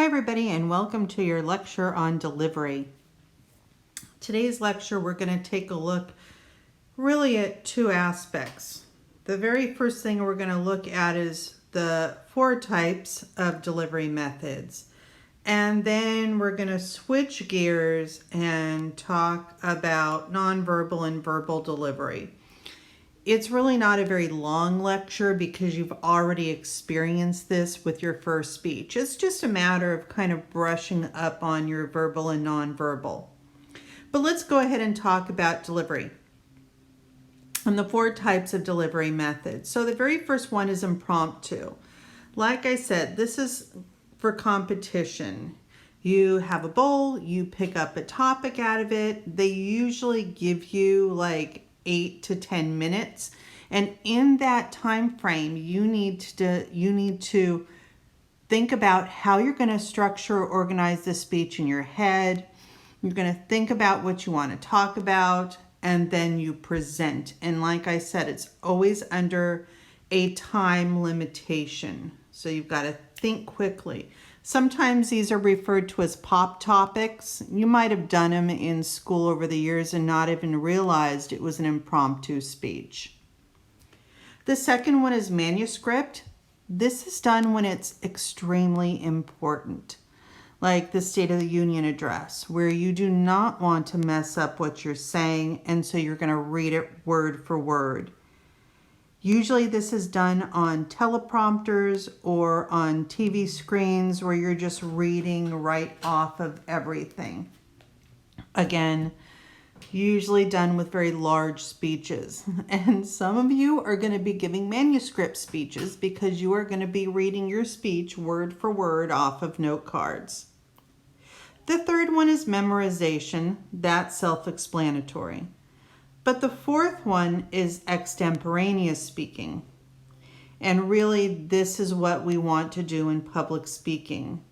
Hi everybody, and welcome to your lecture on delivery. Today's lecture we're going to take a look really at two aspects. The very first thing we're going to look at is the 4 types of delivery methods. And then we're going to switch gears and talk about nonverbal and verbal delivery. It's really not a very long lecture because you've already experienced this with your first speech. It's just a matter of kind of brushing up on your verbal and nonverbal. But let's go ahead and talk about delivery and the 4 types of delivery methods. So the very first one is impromptu. Like I said, this is for competition. You have a bowl, you pick up a topic out of it. They usually give you like 8 to 10 minutes, and in that time frame you need to think about how you're going to structure or organize the speech in your head. You're going to think about what you want to talk about, and then you present. And like I said, it's always under a time limitation, so you've got to think quickly. Sometimes these are referred to as pop topics. You might have done them in school over the years and not even realized it was an impromptu speech. The second one is manuscript. This is done when it's extremely important, like the State of the Union address, where you do not want to mess up what you're saying, and so you're going to read it word for word. Usually this is done on teleprompters or on TV screens where you're just reading right off of everything. Again, usually done with very large speeches. And some of you are going to be giving manuscript speeches because you are going to be reading your speech word for word off of note cards. The third one is memorization. That's self-explanatory. But the fourth one is extemporaneous speaking. And really, this is what we want to do in public speaking.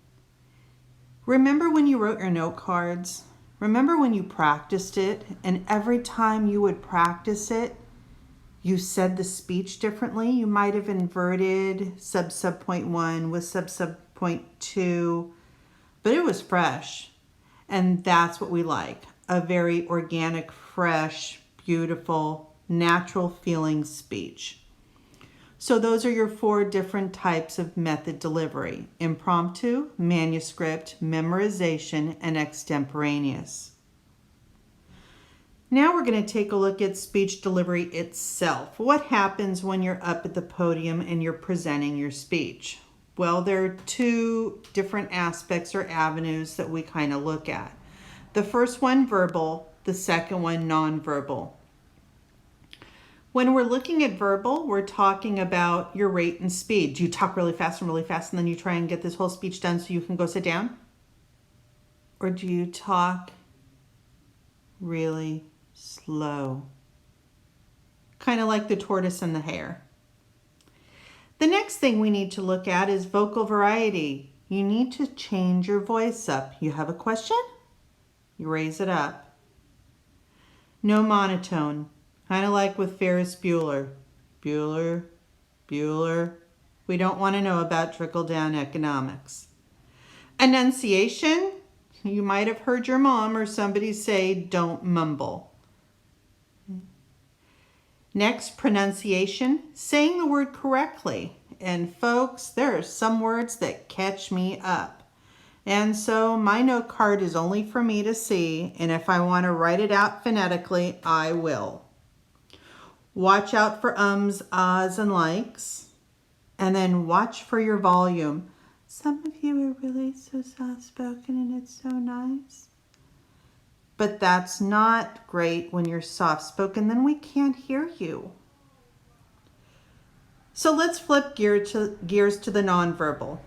Remember when you wrote your note cards? Remember when you practiced it, and every time you would practice it, you said the speech differently? You might have inverted sub point 1 with sub point 2, but it was fresh. And that's what we like, a very organic, fresh, beautiful, natural feeling speech. So those are your 4 different types of method delivery: impromptu, manuscript, memorization, and extemporaneous. Now we're going to take a look at speech delivery itself. What happens when you're up at the podium and you're presenting your speech? Well, there are 2 different aspects or avenues that we kind of look at. The first one, verbal. The second one, nonverbal. When we're looking at verbal, we're talking about your rate and speed. Do you talk really fast, and then you try and get this whole speech done so you can go sit down? Or do you talk really slow? Kind of like the tortoise and the hare. The next thing we need to look at is vocal variety. You need to change your voice up. You have a question? You raise it up. No monotone, kind of like with Ferris Bueller. Bueller, Bueller. We don't want to know about trickle-down economics. Enunciation, you might have heard your mom or somebody say, don't mumble. Next, pronunciation, saying the word correctly. And folks, there are some words that catch me up. And so my note card is only for me to see, and if I want to write it out phonetically, I will. Watch out for ums, ahs, and likes, and then watch for your volume. Some of you are really so soft-spoken and it's so nice. But that's not great when you're soft-spoken, then we can't hear you. So let's flip gears to the nonverbal.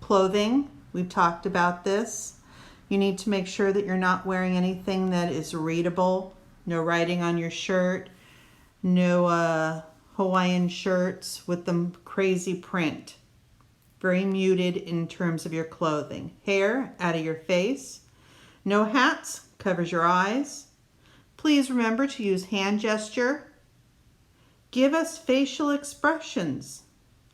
Clothing. We've talked about this. You need to make sure that you're not wearing anything that is readable. No writing on your shirt. No Hawaiian shirts with the crazy print. Very muted in terms of your clothing. Hair out of your face. No hats, covers your eyes. Please remember to use hand gesture. Give us facial expressions.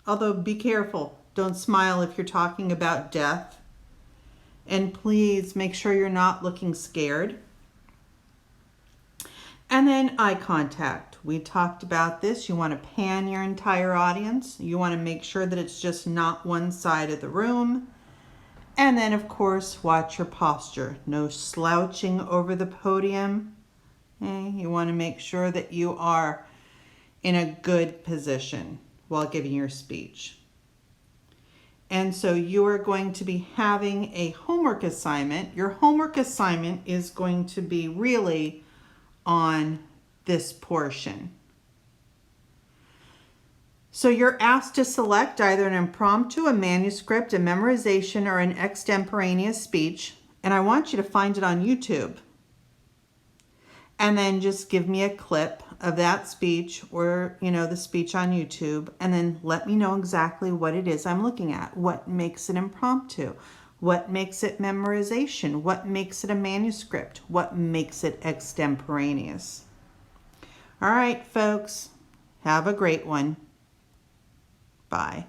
Although be careful. Don't smile if you're talking about death. And please make sure you're not looking scared. And then eye contact. We talked about this. You want to pan your entire audience. You want to make sure that it's just not one side of the room. And then, of course, watch your posture. No slouching over the podium. Okay? You want to make sure that you are in a good position while giving your speech. And so you are going to be having a homework assignment. Your homework assignment is going to be really on this portion. So you're asked to select either an impromptu, a manuscript, a memorization, or an extemporaneous speech. And I want you to find it on YouTube. And then just give me a clip of that speech or, the speech on YouTube. And then let me know exactly what it is I'm looking at. What makes it impromptu? What makes it memorization? What makes it a manuscript? What makes it extemporaneous? All right, folks. Have a great one. Bye.